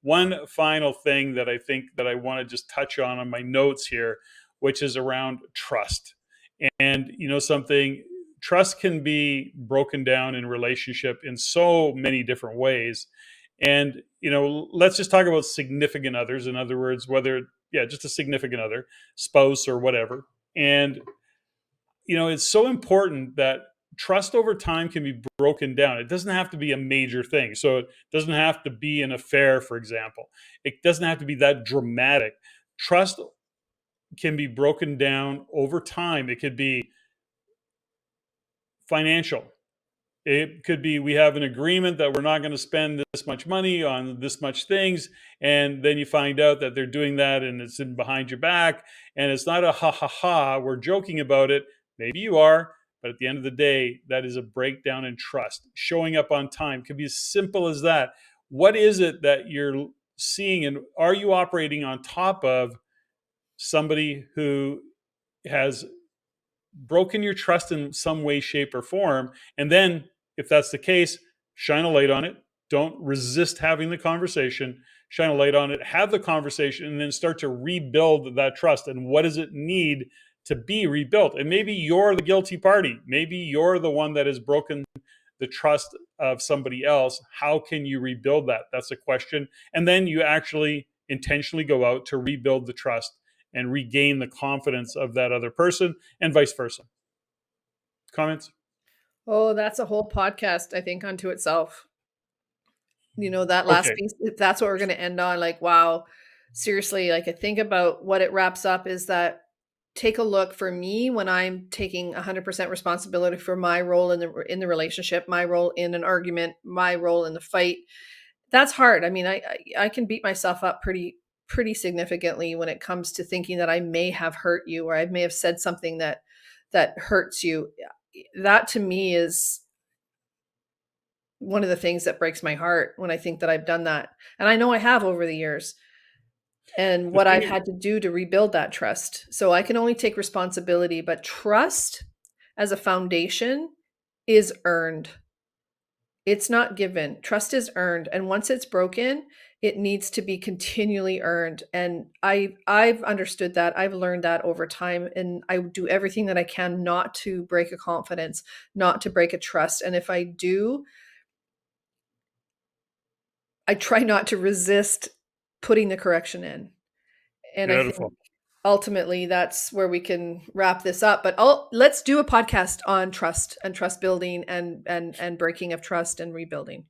one final thing that I think that I want to just touch on my notes here, which is around trust. And something, trust can be broken down in relationship in so many different ways. And let's just talk about significant others. In other words, whether just a significant other, spouse or whatever. And it's so important that trust over time can be broken down. It doesn't have to be a major thing. So it doesn't have to be an affair, for example. It doesn't have to be that dramatic. Trust can be broken down over time. It could be financial. It could be we have an agreement that we're not going to spend this much money on this much things. And then you find out that they're doing that and it's in behind your back. And it's not a ha ha ha, we're joking about it. Maybe you are, but at the end of the day, that is a breakdown in trust. Showing up on time could be as simple as that. What is it that you're seeing, and are you operating on top of somebody who has broken your trust in some way, shape, or form? And then, if that's the case, shine a light on it. Don't resist having the conversation. Shine a light on it, have the conversation, and then start to rebuild that trust. And what does it need to be rebuilt? And maybe you're the guilty party. Maybe you're the one that has broken the trust of somebody else. How can you rebuild that? That's a question. And then you actually intentionally go out to rebuild the trust and regain the confidence of that other person, and vice versa. Comments? Oh, that's a whole podcast, I think, unto itself. That last Okay. piece, if that's what we're going to end on, like, wow, seriously, like I think about what it wraps up is that take a look for me when I'm taking 100% responsibility for my role in the relationship, my role in an argument, my role in the fight. That's hard. I mean, I can beat myself up pretty significantly when it comes to thinking that I may have hurt you or I may have said something that hurts you. That to me is one of the things that breaks my heart when I think that I've done that. And I know I have over the years, and The what I've thing, had to do to rebuild that trust. So I can only take responsibility, but trust as a foundation is earned. It's not given. Trust is earned. And once it's broken, it needs to be continually earned. And I've understood that. I've learned that over time. And I do everything that I can not to break a confidence, not to break a trust. And if I do, I try not to resist putting the correction in. And I think beautiful. ultimately that's where we can wrap this up. But let's do a podcast on trust and trust building and breaking of trust and rebuilding.